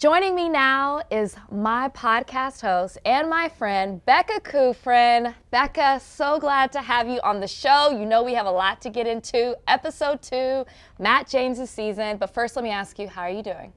Joining me now is my podcast host and my friend, Becca Kufrin. Becca, so glad to have you on the show. You know we have a lot to get into. Episode 2, Matt James's season. But first, let me ask you, how are you doing?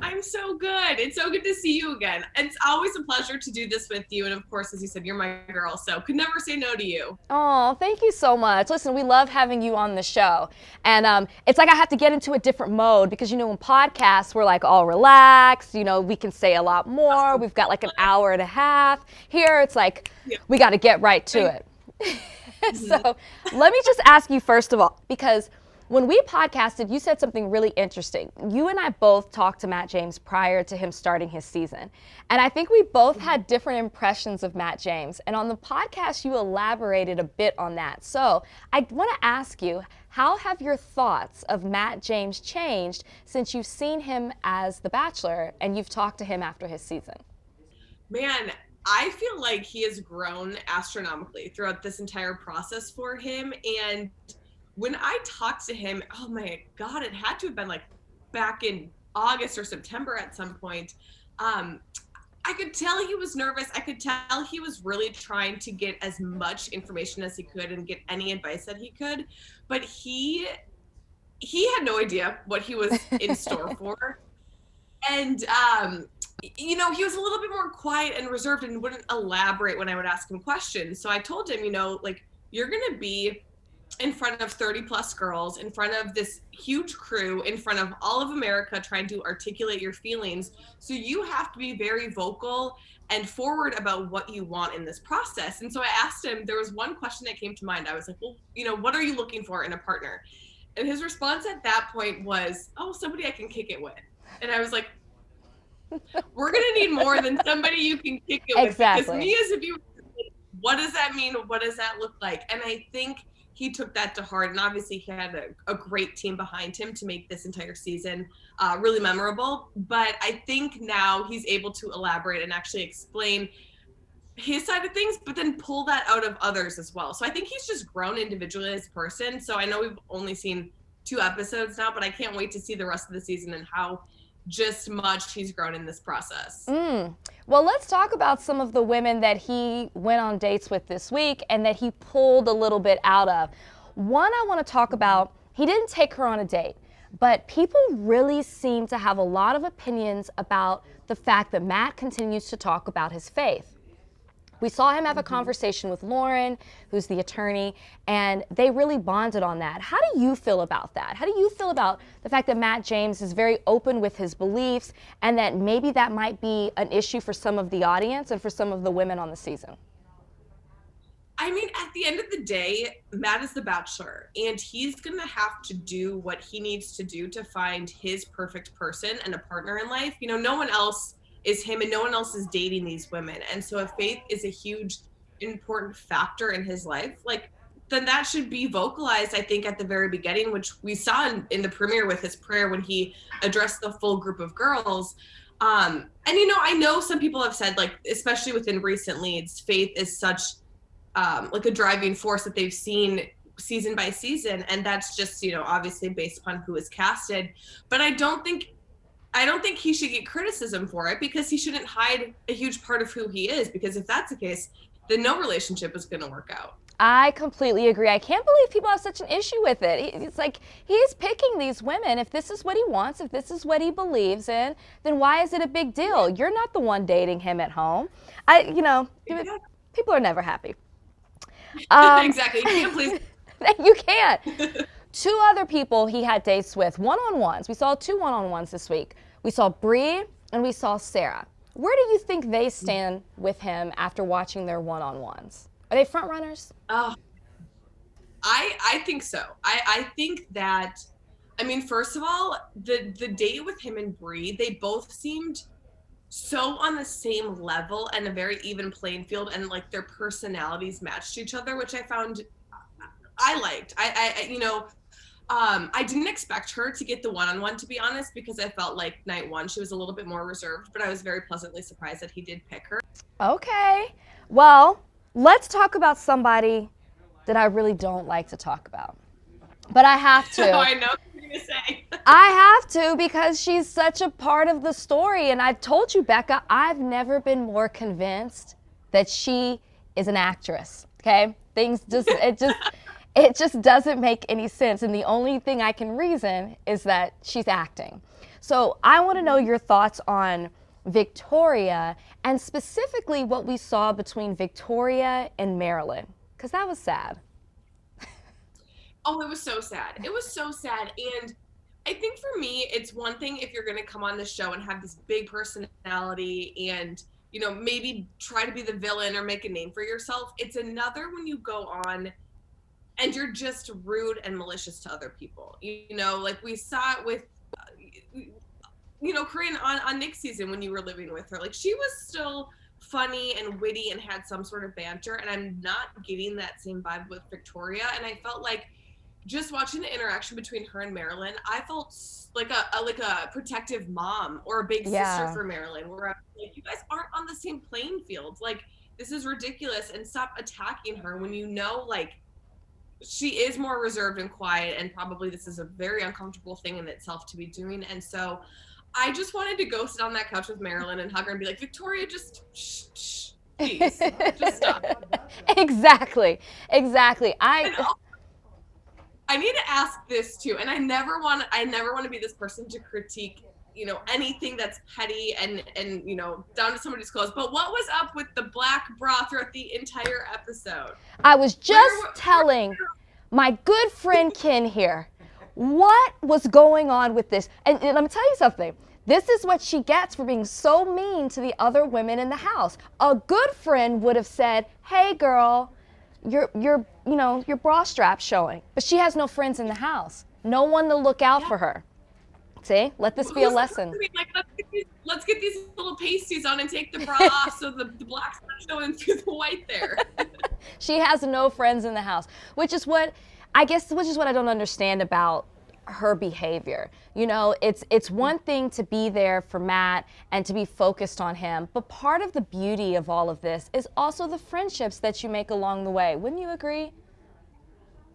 I'm so good. It's so good to see you again. It's always a pleasure to do this with you. And of course, as you said, you're my girl, so could never say no to you. Oh, thank you so much. Listen, we love having you on the show. And it's like I have to get into a different mode because, you know, in podcasts, we're like all relaxed. You know, we can say a lot more. We've got like an hour and a half. Here, it's like we got to get right to it. So let me just ask you first of all, because when we podcasted, you said something really interesting. You and I both talked to Matt James prior to him starting his season. And I think we both had different impressions of Matt James. And on the podcast, you elaborated a bit on that. So I want to ask you, how have your thoughts of Matt James changed since you've seen him as The Bachelor and you've talked to him after his season? Man, I feel like he has grown astronomically throughout this entire process for him. And when I talked to him, oh my God, it had to have been like back in August or September at some point. I could tell he was nervous. I could tell he was really trying to get as much information as he could and get any advice that he could. But he had no idea what he was in store for. And, you know, he was a little bit more quiet and reserved and wouldn't elaborate when I would ask him questions. So I told him, you know, like, you're going to be in front of 30 plus girls, in front of this huge crew, in front of all of America trying to articulate your feelings. So you have to be very vocal and forward about what you want in this process. And so I asked him, there was one question that came to mind. I was like, well, you know, what are you looking for in a partner? And his response at that point was, oh, somebody I can kick it with. And I was like, we're going to need more than somebody you can kick it with. Exactly. Because me as a viewer, what does that mean? What does that look like? And I think he took that to heart, and obviously he had a great team behind him to make this entire season really memorable. But I think now he's able to elaborate and actually explain his side of things, but then pull that out of others as well. So I think he's just grown individually as a person. So I know we've only seen 2 episodes now, but I can't wait to see the rest of the season and how just much he's grown in this process. Well, let's talk about some of the women that he went on dates with this week and that he pulled a little bit out of. One I want to talk about, he didn't take her on a date, but people really seem to have a lot of opinions about the fact that Matt continues to talk about his faith. We saw him have a conversation with Lauren, who's the attorney, and they really bonded on that. How do you feel about that? How do you feel about the fact that Matt James is very open with his beliefs and that maybe that might be an issue for some of the audience and for some of the women on the season? I mean, at the end of the day, Matt is the Bachelor, and he's going to have to do what he needs to do to find his perfect person and a partner in life. You know, no one else is him and no one else is dating these women. And so if faith is a huge, important factor in his life, like, then that should be vocalized, I think, at the very beginning, which we saw in the premiere with his prayer when he addressed the full group of girls. And, you know, I know some people have said, like, especially within recent leads, faith is such like a driving force that they've seen season by season. And that's just, you know, obviously based upon who is casted. But I don't think he should get criticism for it because he shouldn't hide a huge part of who he is, because if that's the case, then no relationship is going to work out. I completely agree. I can't believe people have such an issue with it. It's like he's picking these women. If this is what he wants, if this is what he believes in, then why is it a big deal? You're not the one dating him at home. Exactly. People are never happy. Exactly. You can't please. You can't. 2 other people he had dates with, one-on-ones. We saw 2 one-on-ones this week. We saw Bree and we saw Sarah. Where do you think they stand with him after watching their one-on-ones? Are they front runners? I think so. I think that, I mean, first of all, the date with him and Bree, they both seemed so on the same level and a very even playing field, and like their personalities matched each other, which I found I liked. I didn't expect her to get the one-on-one, to be honest, because I felt like night 1 she was a little bit more reserved, but I was very pleasantly surprised that he did pick her. Okay. Well, let's talk about somebody that I really don't like to talk about. But I have to. I know what you're to say. I have to, because she's such a part of the story. And I've told you, Becca, I've never been more convinced that she is an actress. Okay? It just doesn't make any sense. And the only thing I can reason is that she's acting. So I want to know your thoughts on Victoria, and specifically what we saw between Victoria and Marilyn, because that was sad. Oh, it was so sad. It was so sad. And I think for me, it's one thing if you're going to come on the show and have this big personality and, you know, maybe try to be the villain or make a name for yourself. It's another when you go on and you're just rude and malicious to other people. You know, like we saw it with, you know, Corinne on Nick's season when you were living with her. Like, she was still funny and witty and had some sort of banter, and I'm not getting that same vibe with Victoria. And I felt like just watching the interaction between her and Marilyn, I felt like a protective mom or a big sister for Marilyn, where I'm like, you guys aren't on the same playing field. Like, this is ridiculous, and stop attacking her when you know, like, she is more reserved and quiet, and probably this is a very uncomfortable thing in itself to be doing. And so I just wanted to go sit on that couch with Marilyn and hug her and be like, Victoria, just shh, please, just stop. Exactly. I need to ask this too, and I never want to be this person to critique, you know, anything that's petty and you know, down to somebody's clothes. But what was up with the black bra throughout the entire episode? I was just telling my good friend Ken here what was going on with this. And let me tell you something. This is what she gets for being so mean to the other women in the house. A good friend would have said, "Hey girl, your bra strap's showing." But she has no friends in the house. No one to look out for her. See? Let this be a lesson. Like, let's get these little pasties on and take the bra off so the black's not showing through the white there. She has no friends in the house, which is what I don't understand about her behavior. You know, it's one thing to be there for Matt and to be focused on him, but part of the beauty of all of this is also the friendships that you make along the way. Wouldn't you agree?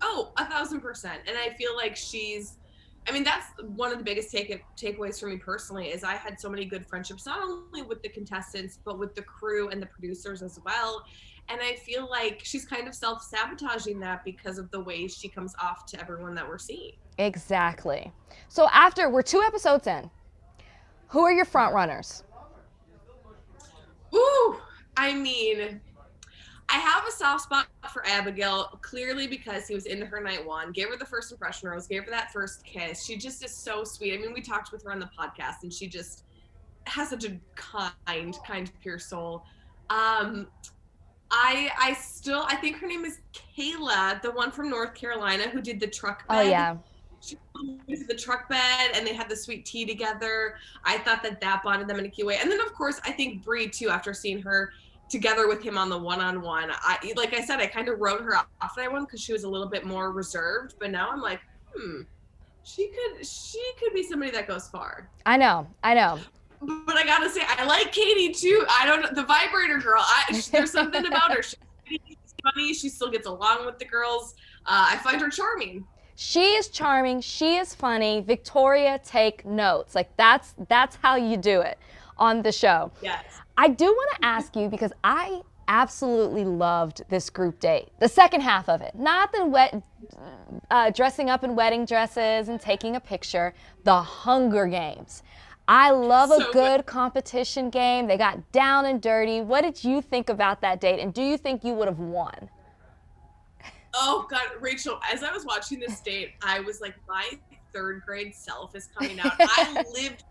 Oh, 1,000%. And I feel like that's one of the biggest takeaways for me personally, is I had so many good friendships, not only with the contestants, but with the crew and the producers as well. And I feel like she's kind of self-sabotaging that because of the way she comes off to everyone that we're seeing. Exactly. So we're 2 episodes in, who are your front runners? Ooh, I mean, I have a soft spot for Abigail, clearly because he was into her night one, gave her the first impression rose, gave her that first kiss. She just is so sweet. I mean, we talked with her on the podcast, and she just has such a kind, pure soul. I think her name is Kayla, the one from North Carolina who did the truck bed. Oh, yeah. She did the truck bed, and they had the sweet tea together. I thought that bonded them in a cute way. And then, of course, I think Bree, too, after seeing her together with him on the one-on-one. Like I said, I kind of wrote her off that one because she was a little bit more reserved. But now I'm like, she could be somebody that goes far. I know. But I gotta say, I like Katie too. I don't know, the vibrator girl. There's something about her. She's funny. She still gets along with the girls. I find her charming. She is charming. She is funny. Victoria, take notes. Like that's how you do it on the show. Yes. I do want to ask you, because I absolutely loved this group date. The second half of it, not the dressing up in wedding dresses and taking a picture. The Hunger Games. I love a good competition game. They got down and dirty. What did you think about that date? And do you think you would have won? Oh, God, Rachel, as I was watching this date, I was like, my third grade self is coming out. I lived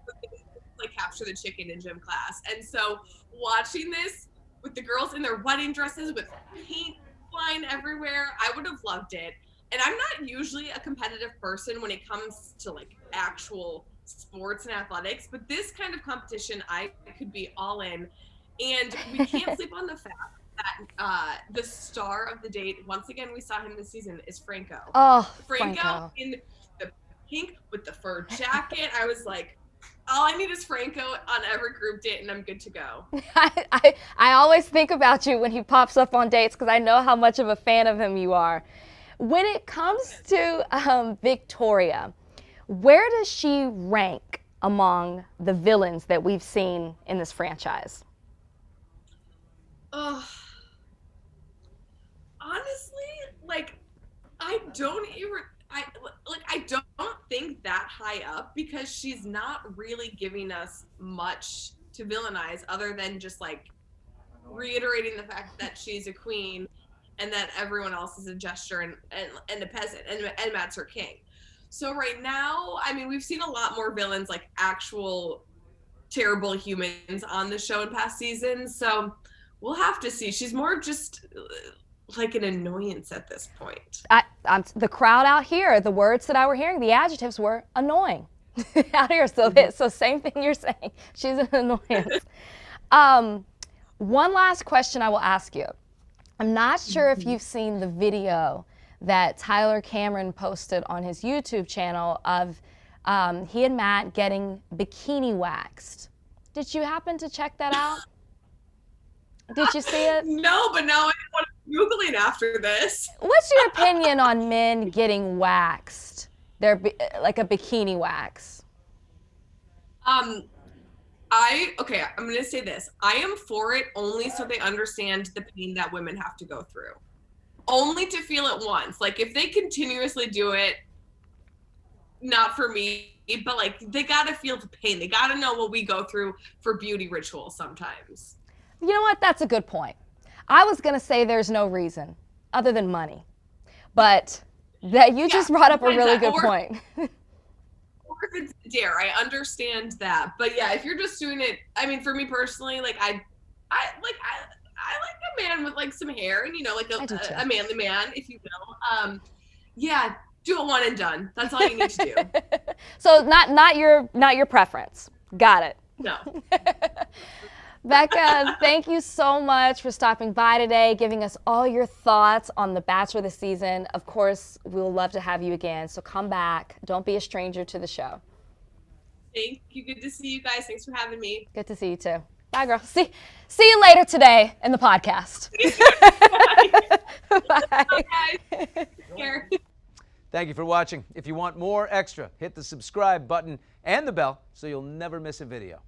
like capture the chicken in gym class. And so watching this with the girls in their wedding dresses with paint flying everywhere, I would have loved it. And I'm not usually a competitive person when it comes to like actual sports and athletics, but this kind of competition I could be all in. And we can't sleep on the fact that the star of the date, once again we saw him this season, is Franco. Oh, Franco in the pink with the fur jacket. I was like, all I need is Franco on every group date and I'm good to go. I always think about you when he pops up on dates, because I know how much of a fan of him you are. When it comes to Victoria, Where does she rank among the villains that we've seen in this franchise? Honestly, like, I don't think that high up, because she's not really giving us much to villainize other than just like reiterating the fact that she's a queen and that everyone else is a jester and a peasant, and Matt's her king. So right now, I mean, we've seen a lot more villains, like actual terrible humans on the show in past seasons. So we'll have to see. She's more just like an annoyance at this point. The crowd out here, the words that I were hearing, the adjectives were annoying out here. So, so same thing you're saying. She's an annoyance. One last question I will ask you. I'm not sure if you've seen the video that Tyler Cameron posted on his YouTube channel of he and Matt getting bikini waxed. Did you happen to check that out? Did you see it? No, but now I'm Googling after this. What's your opinion on men getting waxed? They're like a bikini wax. Okay, I'm gonna say this. I am for it only so they understand the pain that women have to go through. Only to feel it once. Like, if they continuously do it, not for me, but like, they gotta feel the pain. They gotta know what we go through for beauty rituals sometimes. You know what? That's a good point. I was going to say there's no reason other than money, but that you just brought up a really good point. Or if it's a dare, I understand that. But yeah, if you're just doing it, I mean, for me personally, like I like a man with like some hair and, you know, like a manly man, if you will. Yeah, do it one and done. That's all you need to do. So not your preference. Got it. No. Becca, thank you so much for stopping by today, giving us all your thoughts on The Bachelor this season. Of course, we'll love to have you again, so come back. Don't be a stranger to the show. Thank you. Good to see you guys. Thanks for having me. Good to see you too. Bye, girl. See you later today in the podcast. Bye. Bye. Take care. Thank you for watching. If you want more extra, hit the subscribe button and the bell so you'll never miss a video.